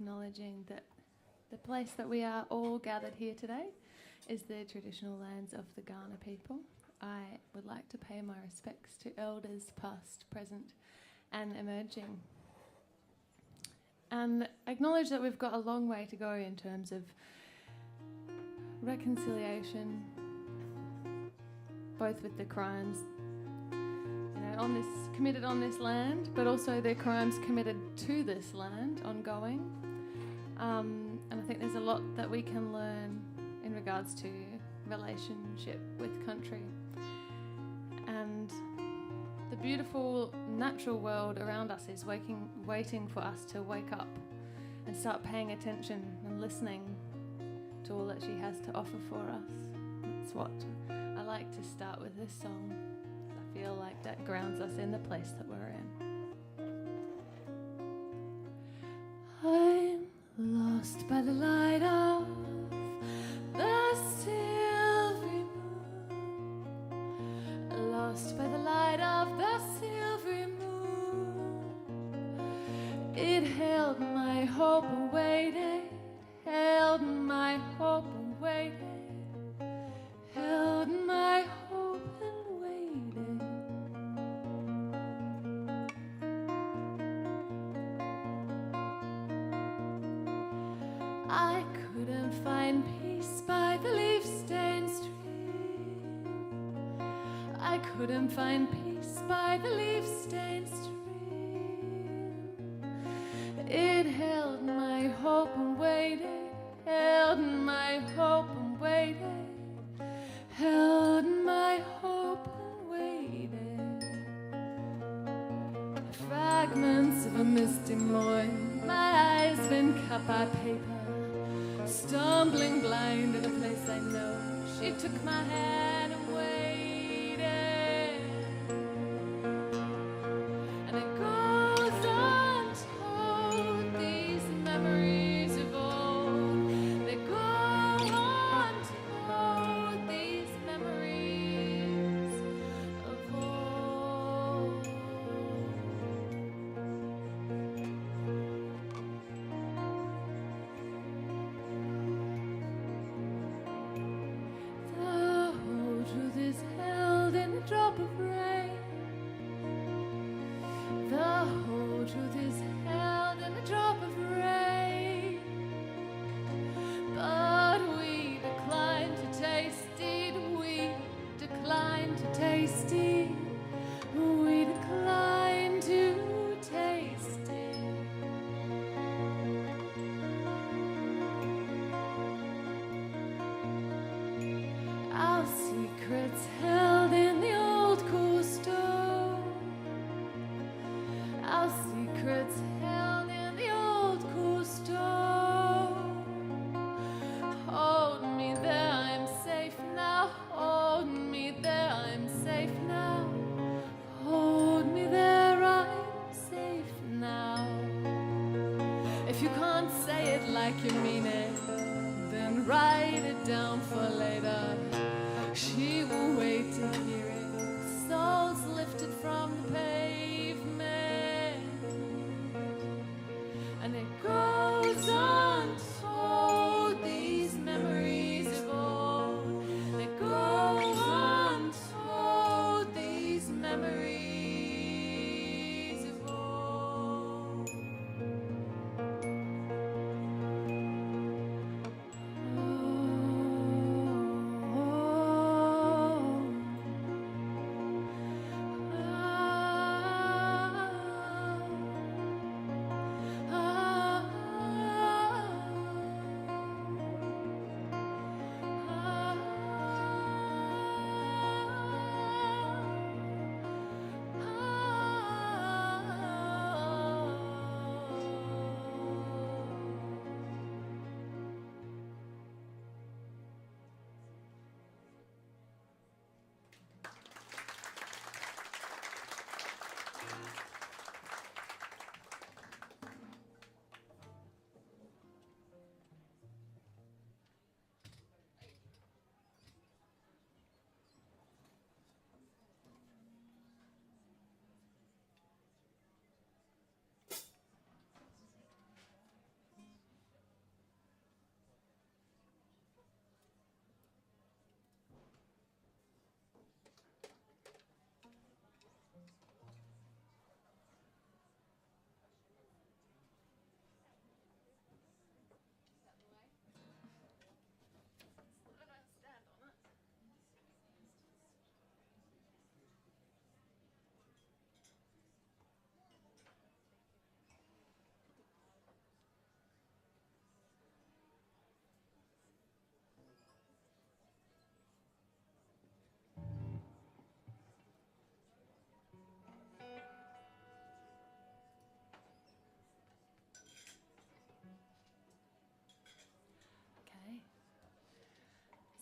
acknowledging that the place that we are all gathered here today is the traditional lands of the Kaurna people. I would like to pay my respects to elders past, present and emerging. And acknowledge that we've got a long way to go in terms of reconciliation, both with the crimes committed on this land, but also the crimes committed to this land ongoing. And I think there's a lot that we can learn in regards to relationship with country. And the beautiful natural world around us is waiting for us to wake up and start paying attention and listening to all that she has to offer for us. That's what I like to start with this song. I feel like that grounds us in the place that we're in. I'm lost by the light of the silvery moon, lost by the light of the silvery moon. It held my hope and waited, held my hope and waited, held my hope and waited. I couldn't find peace by the leaf-stained stream. I couldn't find peace by the leaf-stained stream. It held my hope and waited, held my hope and waited, held my hope and waited. Fragments of a misty morn, my eyes been cut by paper. Stumbling blind in a place I know, she took my hand and waited. And it goes untold, these memories of old. They go untold, these memories of old. The whole truth is held in a drop of rain. The whole truth is held in a drop of rain. But we decline to taste it. We decline to taste it. We decline to taste it. Our secrets held in the old cool store. Our secrets held in the old cool store. Hold me there, I'm safe now. Hold me there, I'm safe now. Hold me there, I'm safe now. If you can't say it like you mean it, then write it down for later. She will wait to hear it. Souls lifted from the pavement. And it goes untold, these memories of old. It goes untold, these memories of old. Oh,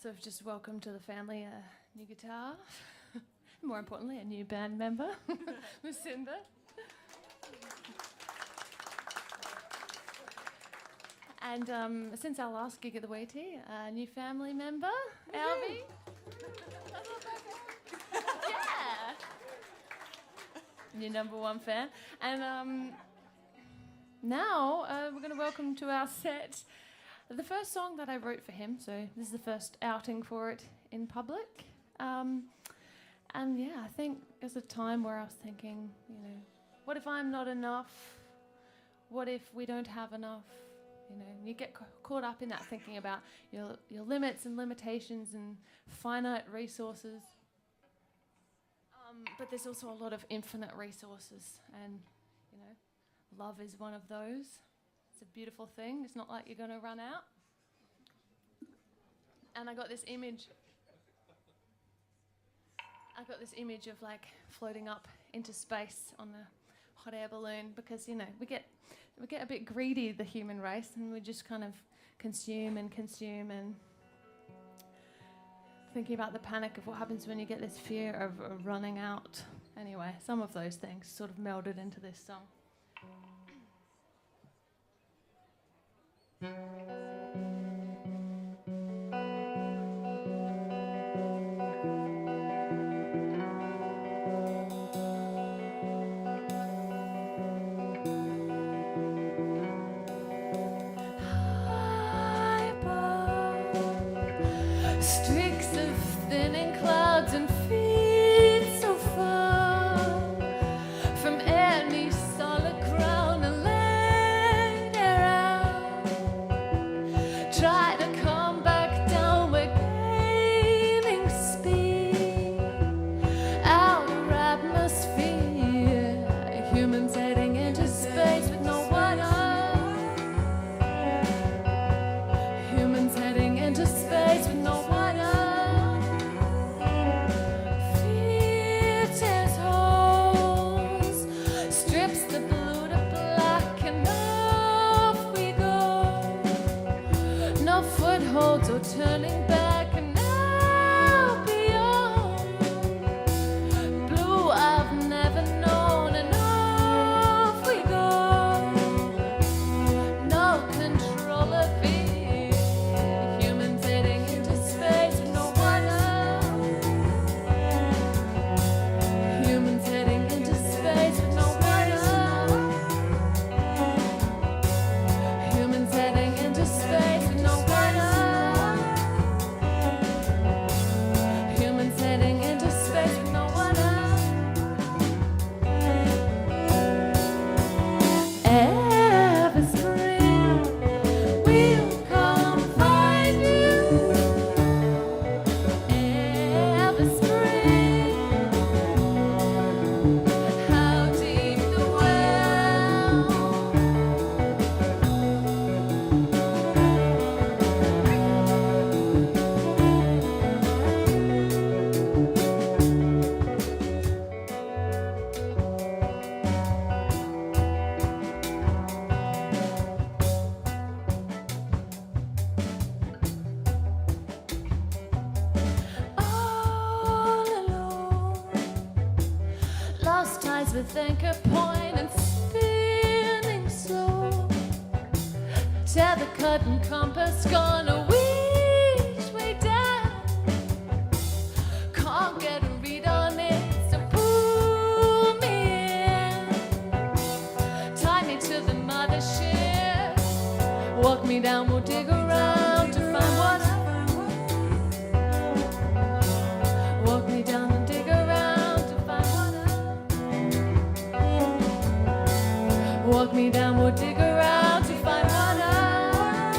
also have just welcomed to the family a new guitar. More importantly, a new band member, Lucinda. And since our last gig at the Waitie, a new family member, Alvy. Yeah. Your number one fan. And now we're going to welcome to our set the first song that I wrote for him. So this is the first outing for it in public. And yeah, I think there's a time where I was thinking, you know, what if I'm not enough? What if we don't have enough? You know, you get caught up in that thinking about your limits and limitations and finite resources. But there's also a lot of infinite resources, and you know, love is one of those. It's a beautiful thing. It's not like you're going to run out. And I got this image of like floating up into space on a hot air balloon, because you know we get a bit greedy, the human race, and we just kind of consume and thinking about the panic of what happens when you get this fear of running out. Anyway, some of those things sort of melded into this song. Turning back and now beyond. Blue I've never known, and off we go. No control of it. Humans heading into space with no one else. Humans heading into space with no one else. Humans heading into space with no one else. With anchor point and spinning slow. Tear the curtain compass, gone a which way down. Can't get a read on it, so pull me in. Tie me to the mothership. Walk me down, we'll dig around to find what I walk me down and dig around to find what walk me down, we'll dig around to find one out.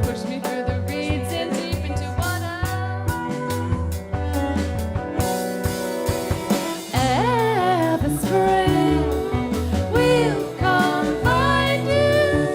Push me through the reeds and deep into one out. Ever spring, we'll come find you.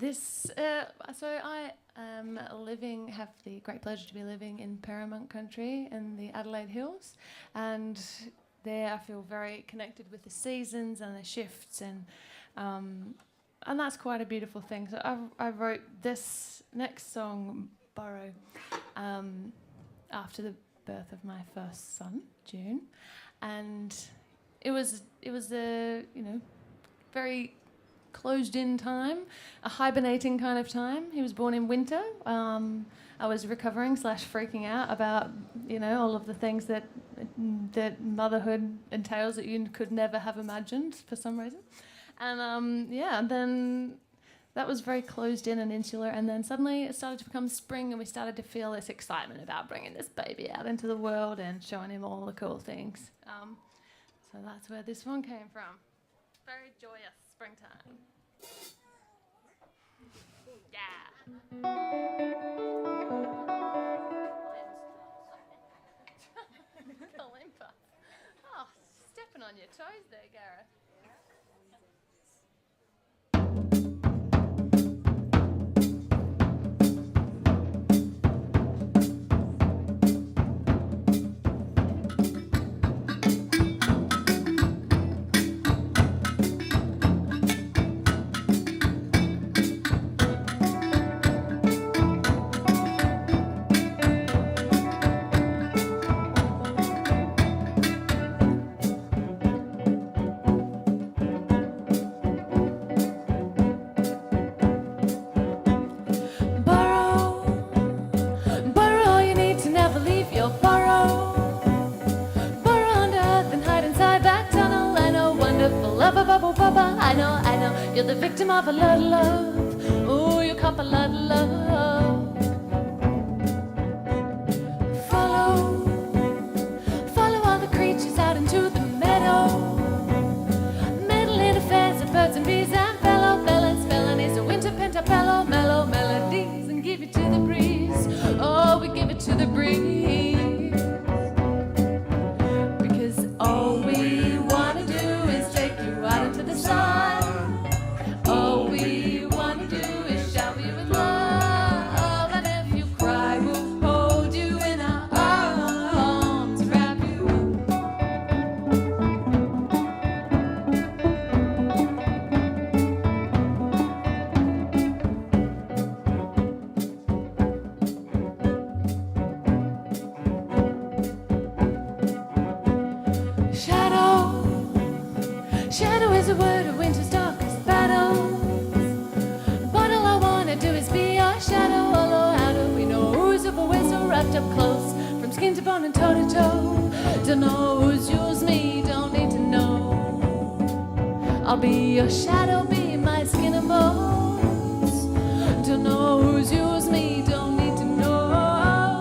So I am have the great pleasure to be living in Paramount Country in the Adelaide Hills, and there I feel very connected with the seasons and the shifts, and that's quite a beautiful thing. So I wrote this next song, Burrow, after the birth of my first son, June, and it was a very closed in time, a hibernating kind of time. He was born in winter. I was recovering / freaking out about all of the things that motherhood entails that you could never have imagined for some reason. And then that was very closed in and insular, and then suddenly it started to become spring, and we started to feel this excitement about bringing this baby out into the world and showing him all the cool things. So that's where this one came from. Very joyous springtime. Yeah. Kalimba. Oh, stepping on your toes there, Gareth. I know, you're the victim of a lot of love. Oh, you cop a lot of love. Follow all the creatures out into the meadow. Meddle in affairs of birds and bees and fellow felonies. A winter pentapello, mellow melodies, and give it to the breeze. Oh, we give it to the breeze. Because all we want to do is take you out into the sun. All we want to do is shower you with love. And if you cry, we'll hold you in our arms, wrap you Shadow is a word of winter's darkest battles. But all I wanna do is be your shadow. Although how do we know who's if we're so wrapped up close, from skin to bone and toe to toe? Don't know who's yours, me, don't need to know. I'll be your shadow, be my skin and bones. Don't know who's yours, me, don't need to know.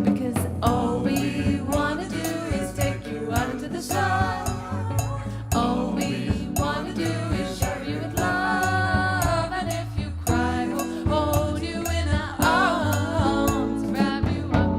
Because all we wanna do is take you out into the sun. All we want to do is shower you with love. And if you cry, we'll hold you in our arms, wrap you up.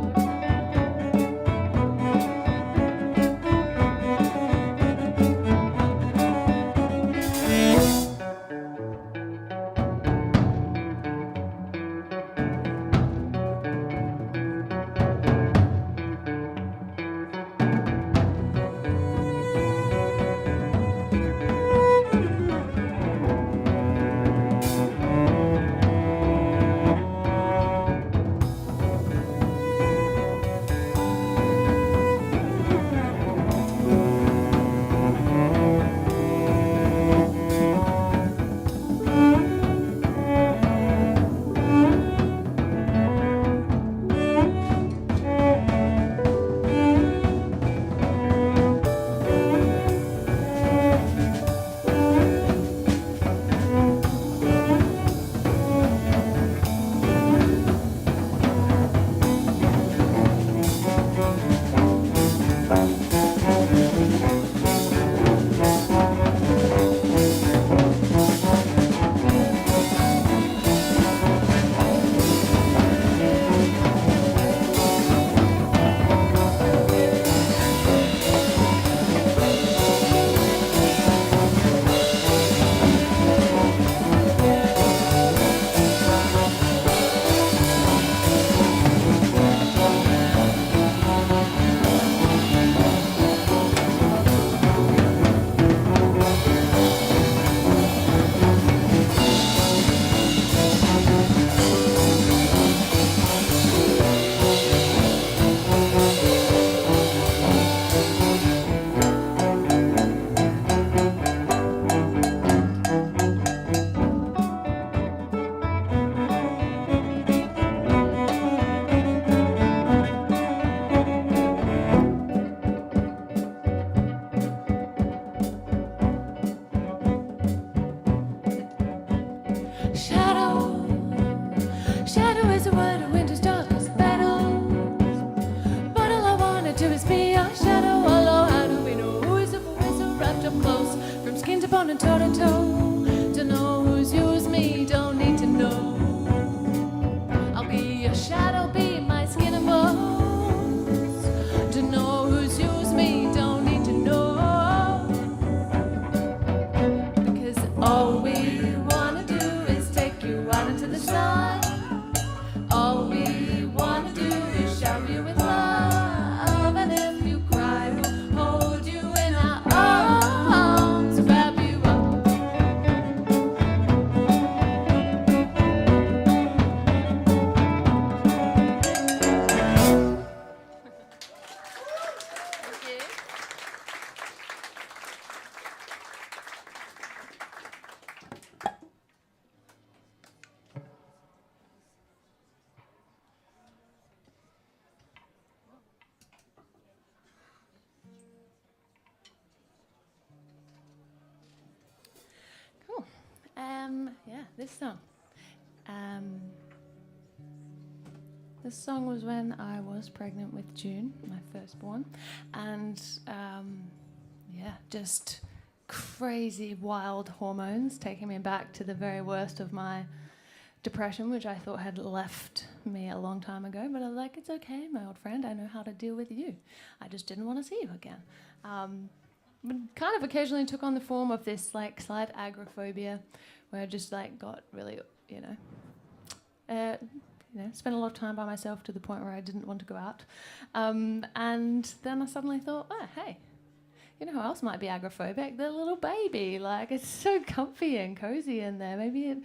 toe to toe. Don't know who's you, who's me, don't need to know. I'll be your shadow, be my skin and bones. Don't know who's you, who's me, don't need to know. Because all we wanna do is take you out into the sun. All we wanna do is shower you with love. And if you cry, we'll hold you in our arms, wrap you up. Thank you. Cool. Yeah, this song. This song was when I was pregnant with June, my firstborn, and yeah, just crazy wild hormones taking me back to the very worst of my depression, which I thought had left me a long time ago. But I was like, it's okay, my old friend, I know how to deal with you. I just didn't want to see you again. But kind of occasionally took on the form of this like slight agoraphobia, where I just like got really, spent a lot of time by myself to the point where I didn't want to go out. And then I suddenly thought, oh, hey, you know who else might be agoraphobic? The little baby. Like, it's so comfy and cozy in there. Maybe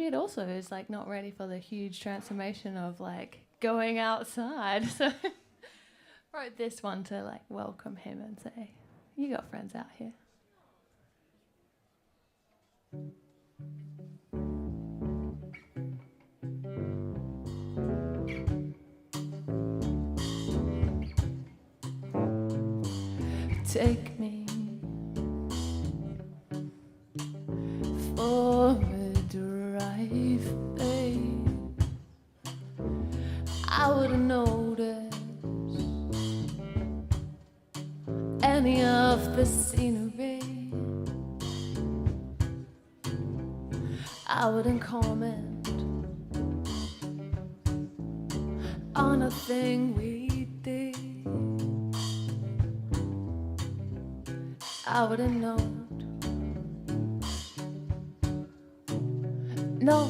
it also is like not ready for the huge transformation of like going outside. So wrote this one to like welcome him and say, you got friends out here. Take me for a drive, babe. I wouldn't notice any of the scenery. I wouldn't comment on a thing we did. I wouldn't know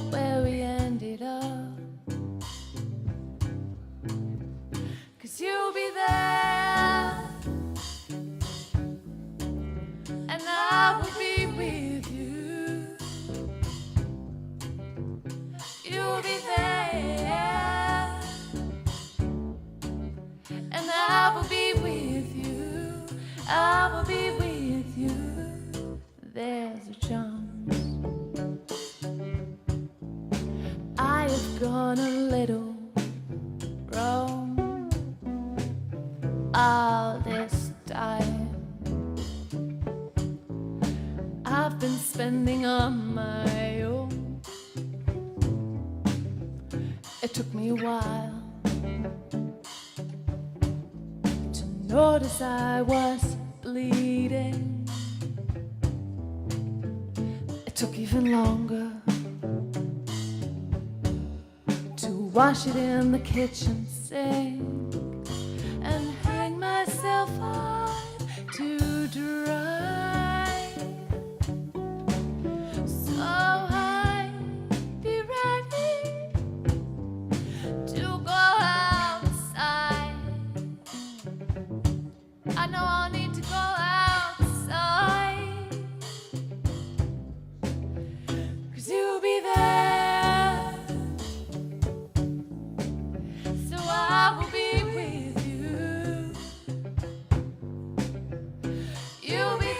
where we ended up. 'Cause you'll be there, and I will be with you. You'll be there, and I will be with you. I will be with you. There's a chance I have gone a little wrong all this time. I've been spending on my own. It took me a while to notice I was bleeding. It took even longer to wash it in the kitchen sink and hang myself on to dry. So I'd be ready to go outside. I know I'll need to go outside, 'cause you'll be there, so I will be with you. You'll be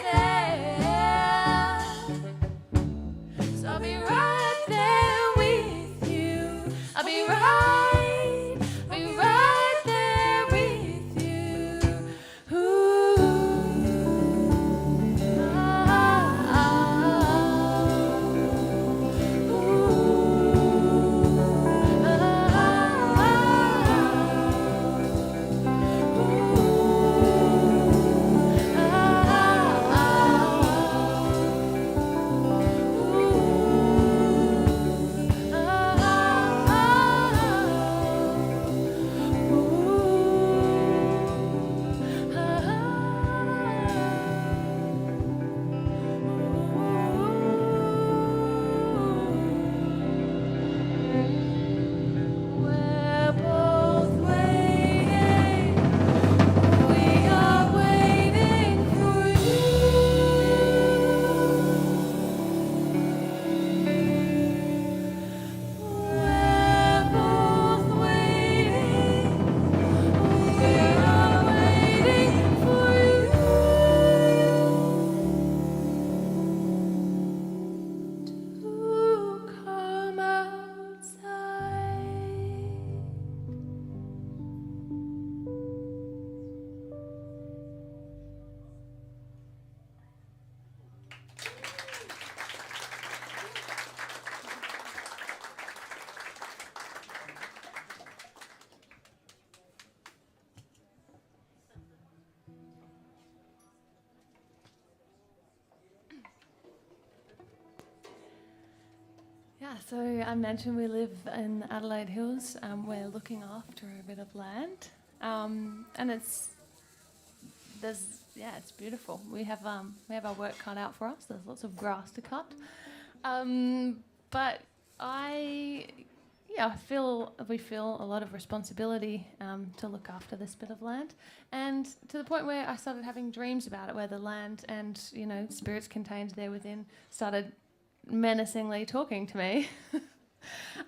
So I mentioned we live in the Adelaide Hills. We're looking after a bit of land, and it's beautiful. We have our work cut out for us. There's lots of grass to cut, but we feel a lot of responsibility to look after this bit of land, and to the point where I started having dreams about it, where the land and spirits contained there within started menacingly talking to me.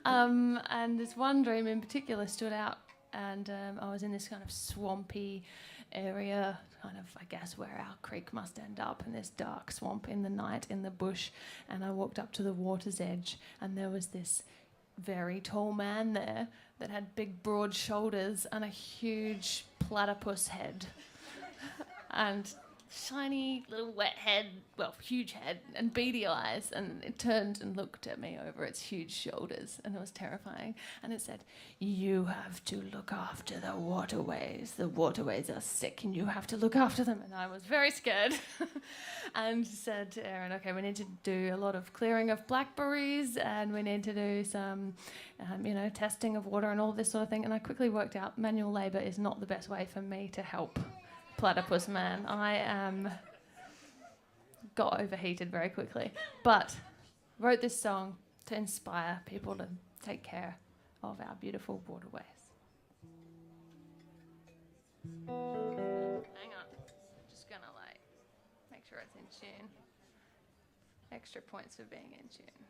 And this one dream in particular stood out, and I was in this kind of swampy area, kind of, I guess, where our creek must end up, in this dark swamp in the night in the bush. And I walked up to the water's edge, and there was this very tall man there that had big broad shoulders and a huge platypus head and shiny little wet head, huge head, and beady eyes, and it turned and looked at me over its huge shoulders, and it was terrifying. And it said, "You have to look after the waterways. The waterways are sick and you have to look after them." And I was very scared and said to Aaron, "Okay, we need to do a lot of clearing of blackberries, and we need to do some testing of water and all this sort of thing." And I quickly worked out manual labour is not the best way for me to help Platypus Man. I got overheated very quickly, but wrote this song to inspire people to take care of our beautiful waterways. Hang on, just gonna make sure it's in tune. Extra points for being in tune.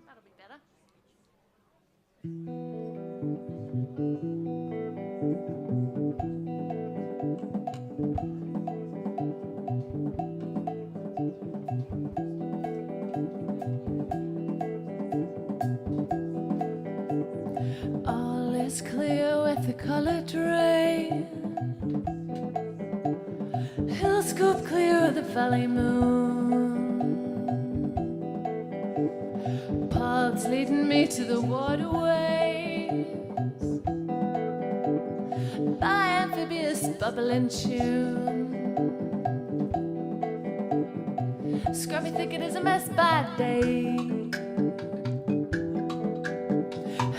That'll be better. All is clear with the colour drain. Hill scoop clear of the valley moon. Paths leading me to the waterways by amphibious bubbling tune. Scrubby thicket is a mess by day.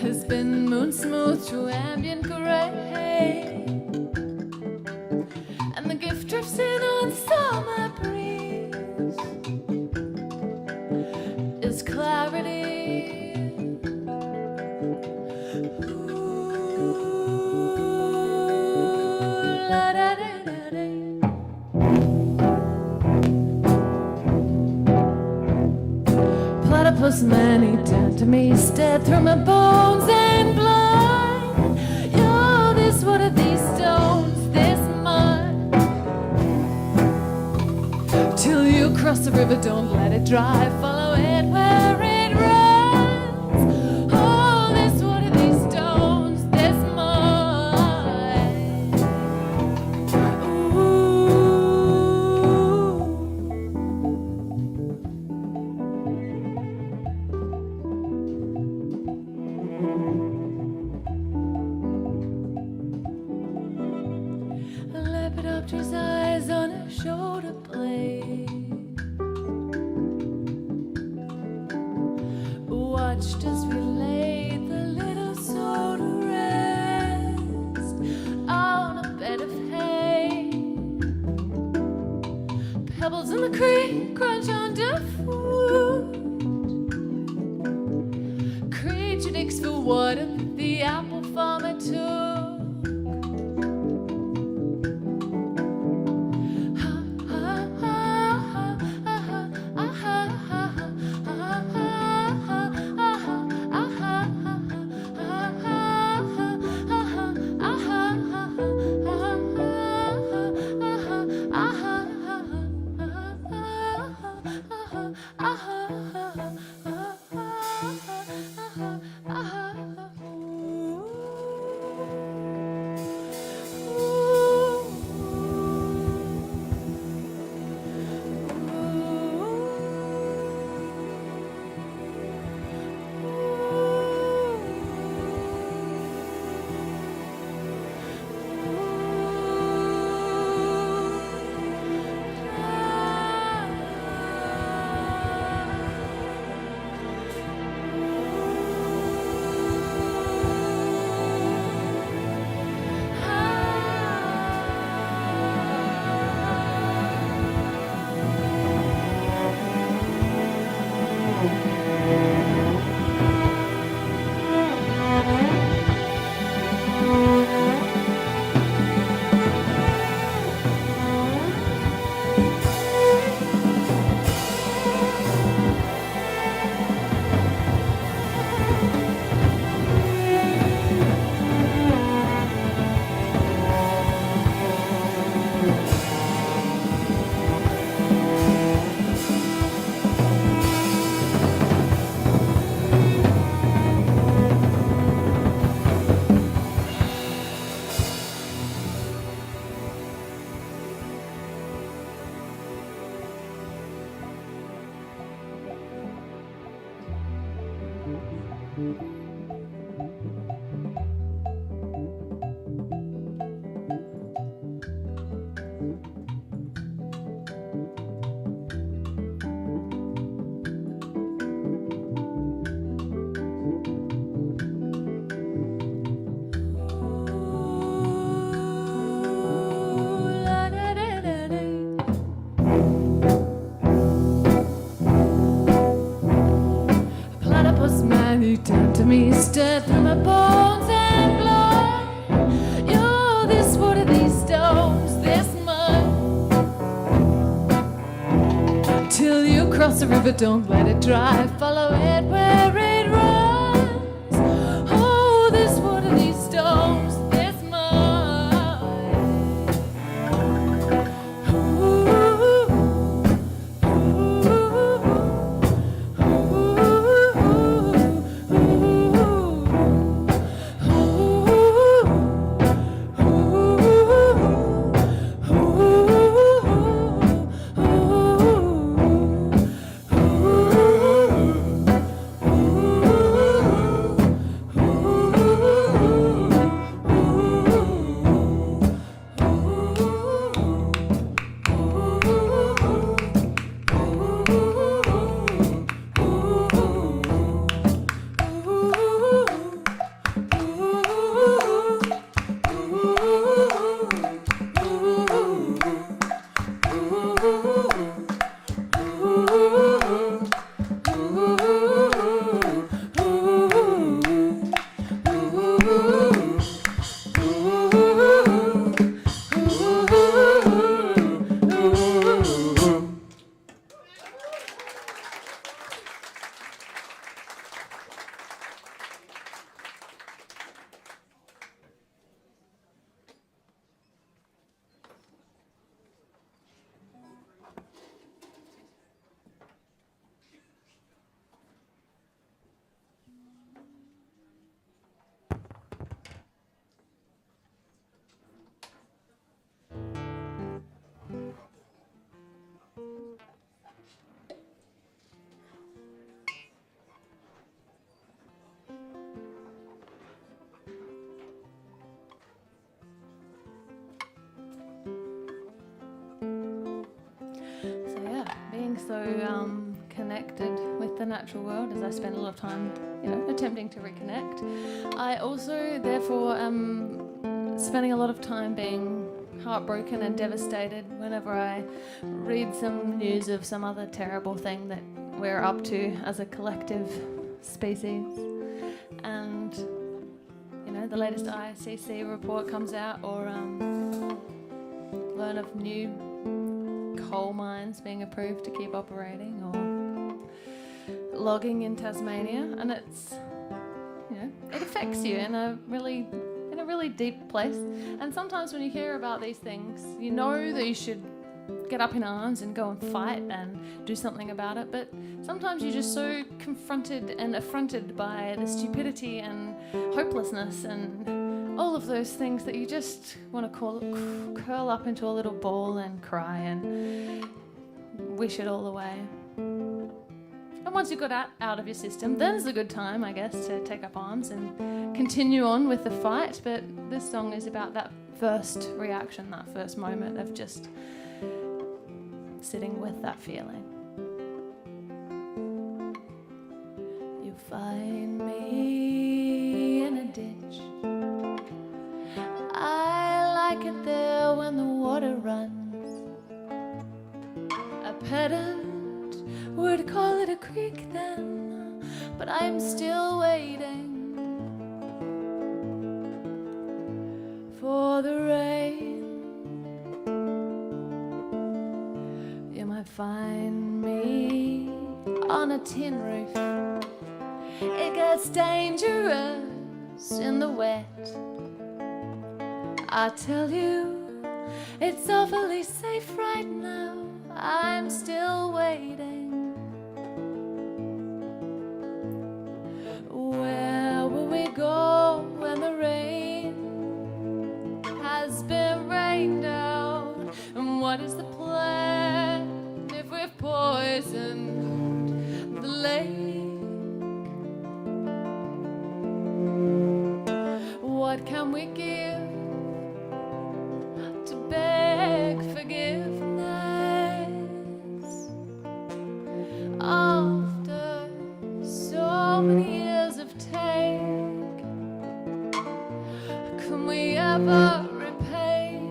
Has been moon smooth through ambient grey, and the gift drifts in on summer breeze. Is clarity. Platypus man, he turned to me, stared through my bones and blind. You're this, what are these stones, this mud? Till you cross the river, don't let it dry, follow it where it runs. Oh, this, what are these stones, this mud? Lepidopter's eyes on her shoulder blade. Watched as we laid the little soul to rest on a bed of hay. Pebbles in the creek crunch underfoot. Creature digs for water that the apple farmer took. Turned to me, stirred through my bones and blood. You're this water, these stones, this mud. Till you cross the river, don't let it dry. Follow it where it runs. Oh, this water, these stones, this mud. Ooh, connected with the natural world as I spend a lot of time, attempting to reconnect. I also, therefore, am spending a lot of time being heartbroken and devastated whenever I read some news of some other terrible thing that we're up to as a collective species. And, the latest ICC report comes out, or learn of new coal mines being approved to keep operating, or logging in Tasmania, and it's, it affects you in a really deep place. And sometimes when you hear about these things, you know that you should get up in arms and go and fight and do something about it, but sometimes you're just so confronted and affronted by the stupidity and hopelessness and all of those things that you just want to curl up into a little ball and cry and wish it all away. And once you've got out of your system, then it's a good time, I guess, to take up arms and continue on with the fight. But this song is about that first reaction, that first moment of just sitting with that feeling. You find me in a ditch. I like it there when the water runs. A pedant would call it a creek then, but I'm still waiting for the rain. You might find me on a tin roof. It gets dangerous in the wet. I tell you, it's awfully safe right now. I'm still waiting. Where will we go when the rain has been rained out? And what is the plan if we've poisoned the lake? can we give to beg forgiveness after so many years of take? Can we ever repay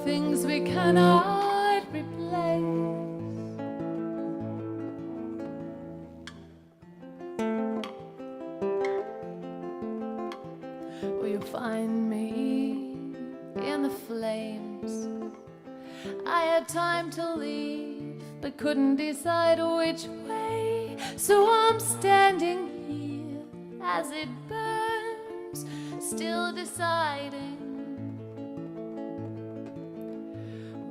things we cannot replace? Will you find me in the flames? I had time to leave, but couldn't decide which way. So I'm standing here as it burns, still deciding.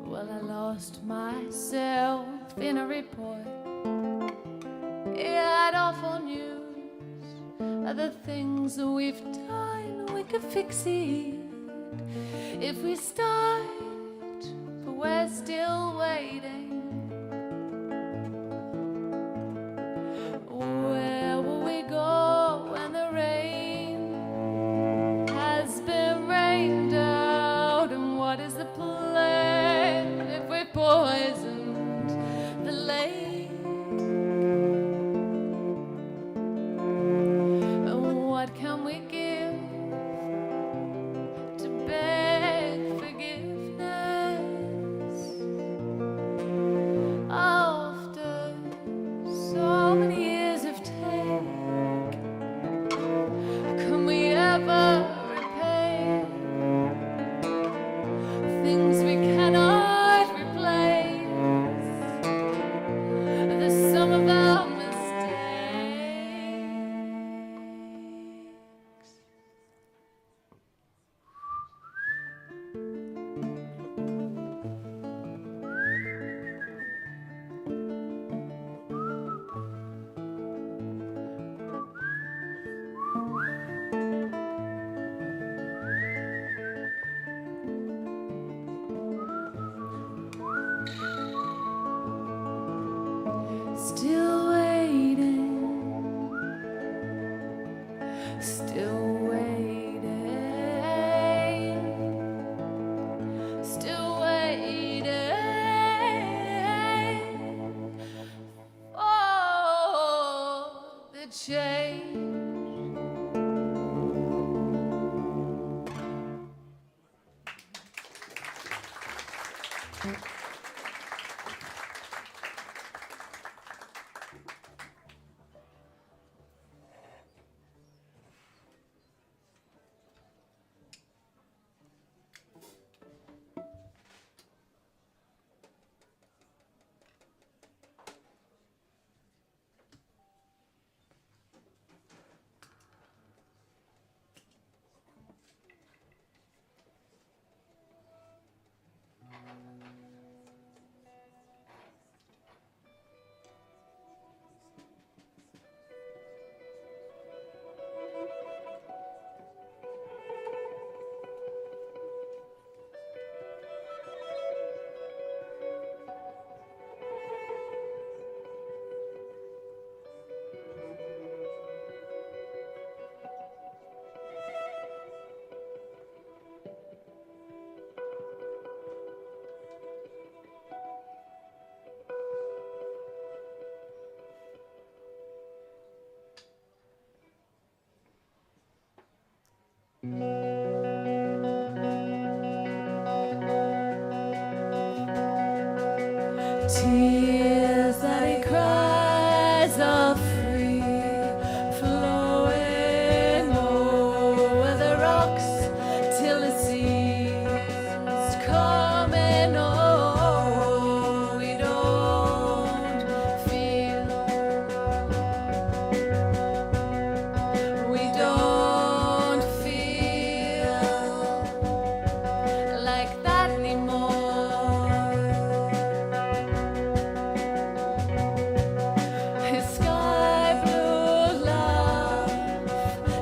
Well, I lost myself in a report. It had awful news of the things that we've done. We could fix it if we start, but we're still waiting. Where will we go when the rain has been rained out? And what is the plan if we poisoned the lake? And what can we give to beg forgiveness after so many years of take? Can we ever repay things we cannot replace? The sum of our mistakes. Still waiting, still waiting, still waiting for the change. Tears that he cries are free, flowing over the rocks till the seas coming. Oh, we don't feel, we don't feel like that anymore. His sky blue love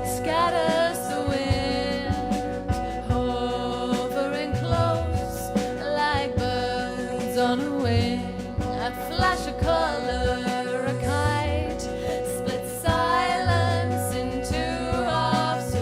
scatters the wind, hovering close like birds on a wing. A flash of color, a kite, split silence into halves. So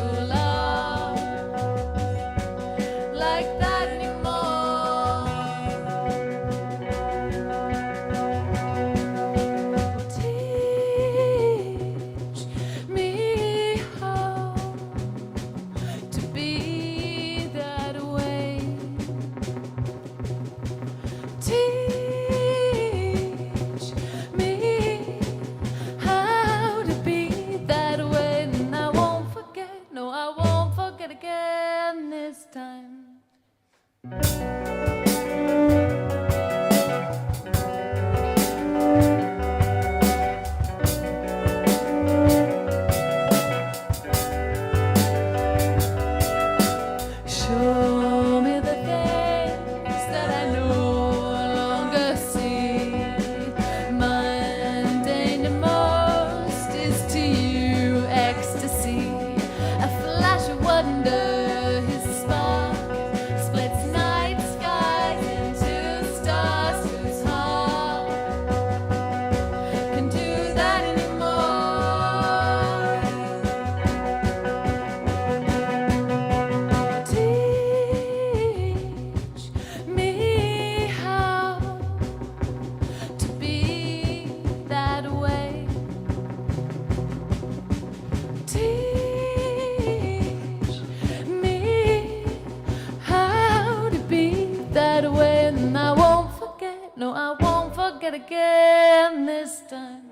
No, I won't forget again this time.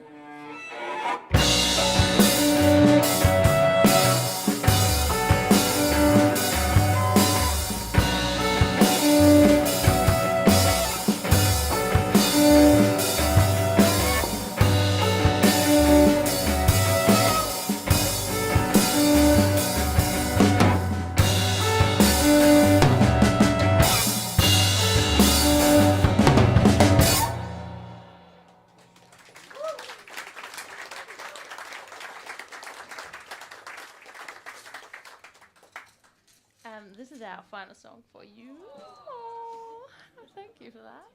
This is our final song for you. Oh, thank you for that.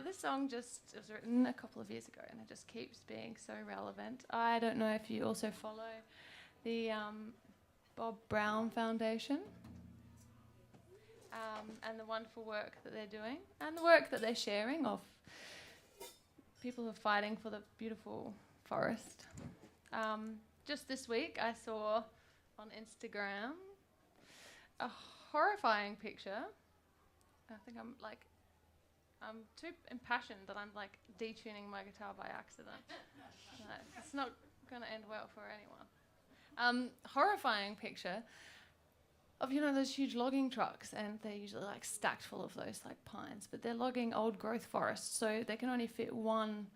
This song just was written a couple of years ago, and it just keeps being so relevant. I don't know if you also follow the Bob Brown Foundation and the wonderful work that they're doing and the work that they're sharing of people who are fighting for the beautiful forest. Just this week, I saw on Instagram a horrifying picture. I think I'm too impassioned that I'm like detuning my guitar by accident. It's not going to end well for anyone. Horrifying picture of, those huge logging trucks, and they're usually like stacked full of those like pines, but they're logging old growth forests, so they can only fit one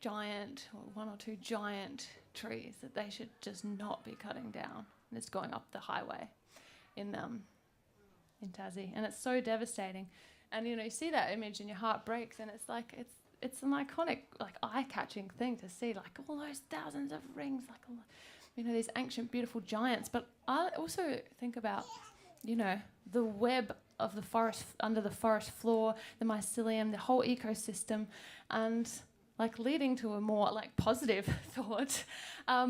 or two giant trees that they should just not be cutting down. And it's going up the highway in Tassie, and it's so devastating. And you see that image and your heart breaks, and it's like it's an iconic, like eye-catching thing to see, like all those thousands of rings, like all, these ancient beautiful giants. But I also think about the web of the forest under the forest floor, the mycelium, the whole ecosystem, and like leading to a more like positive thought,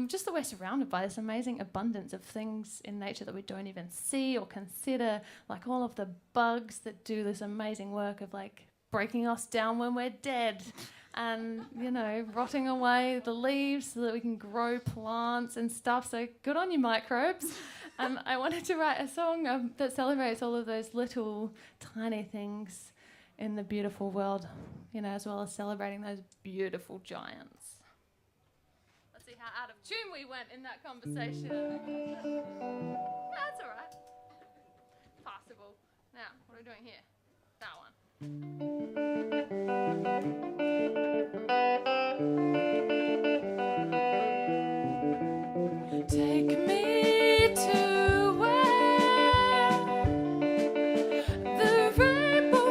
just that we're surrounded by this amazing abundance of things in nature that we don't even see or consider, like all of the bugs that do this amazing work of like breaking us down when we're dead, and rotting away the leaves so that we can grow plants and stuff. So good on you, microbes. And I wanted to write a song that celebrates all of those little tiny things in the beautiful world, as well as celebrating those beautiful giants. Let's see how out of tune we went in that conversation. That's all right. Possible. Now, what are we doing here? That one. Take me to where the rainbow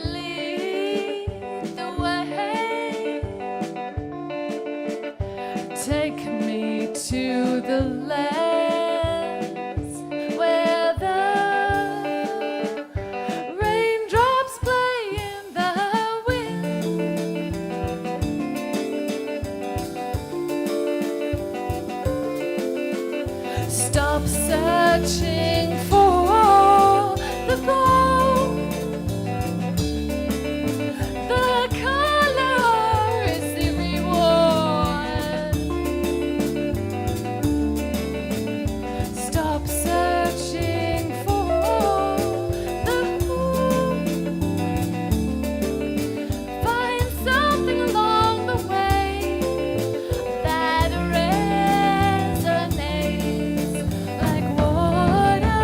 lead the way. Take me to the lands where the raindrops play in the wind. Stop searching for the gold. The color is the reward. Stop searching for the who. Find something along the way that resonates like water,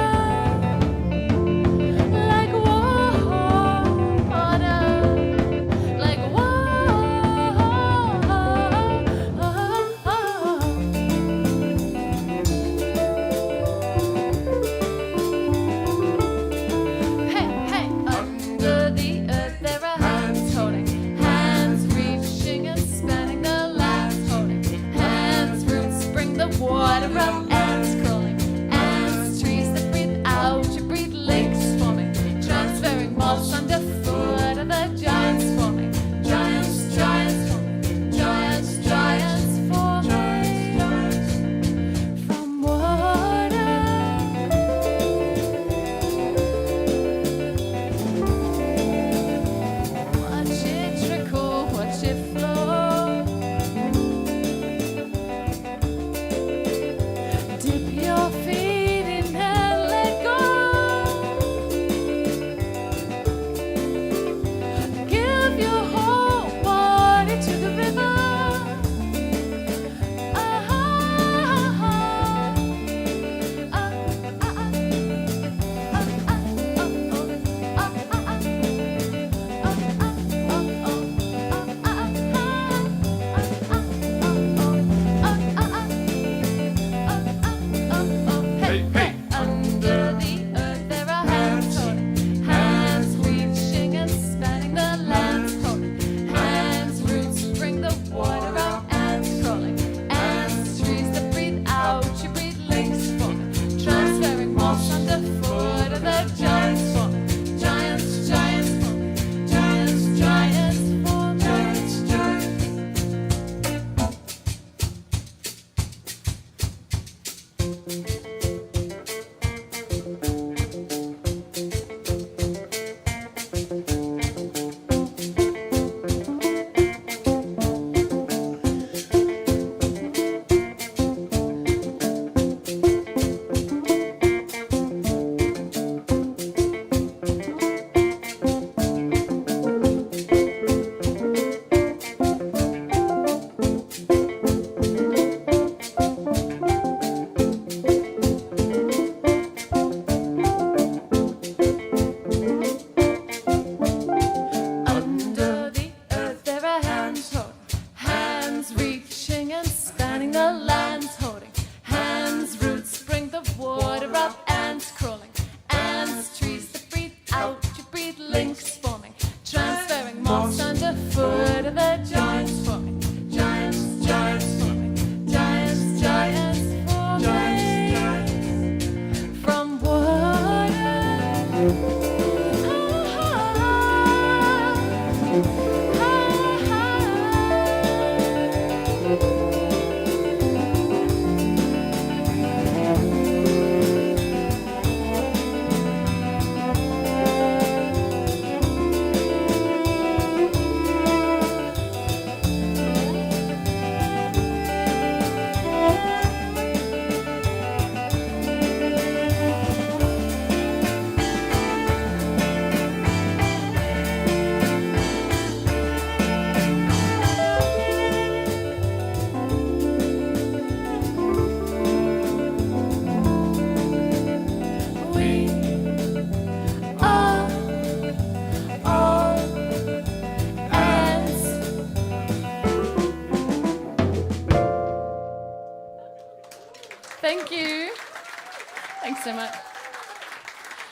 Thanks so much.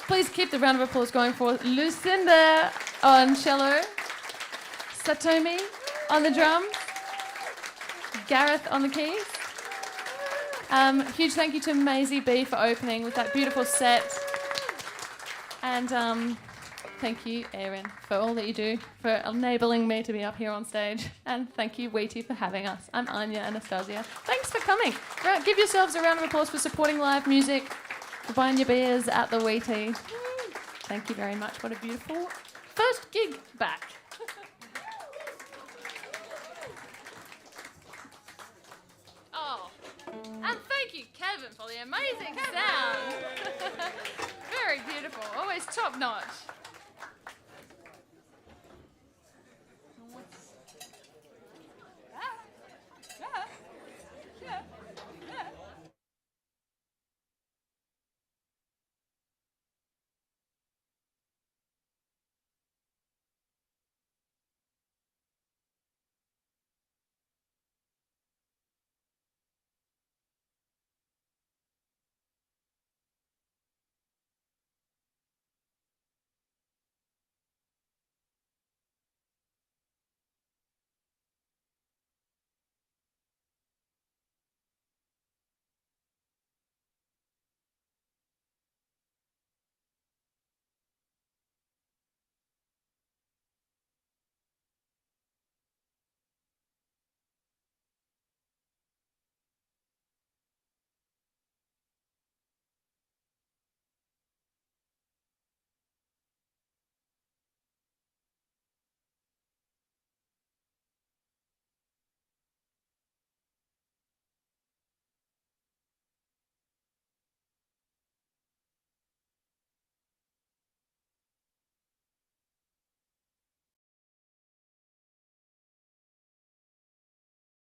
Please keep the round of applause going for Lucinda on cello, Satomi on the drums, Gareth on the keys. Huge thank you to Maisie B for opening with that beautiful set. And thank you, Erin, for all that you do, for enabling me to be up here on stage. And thank you, Wheatie, for having us. I'm Anya, Anastasia. Thanks for coming. Right, give yourselves a round of applause for supporting live music, for buying your beers at the Wheatie. Thank you very much. What a beautiful first gig back. Oh, and thank you, Kevin, for the amazing sound. Very beautiful. Always top notch.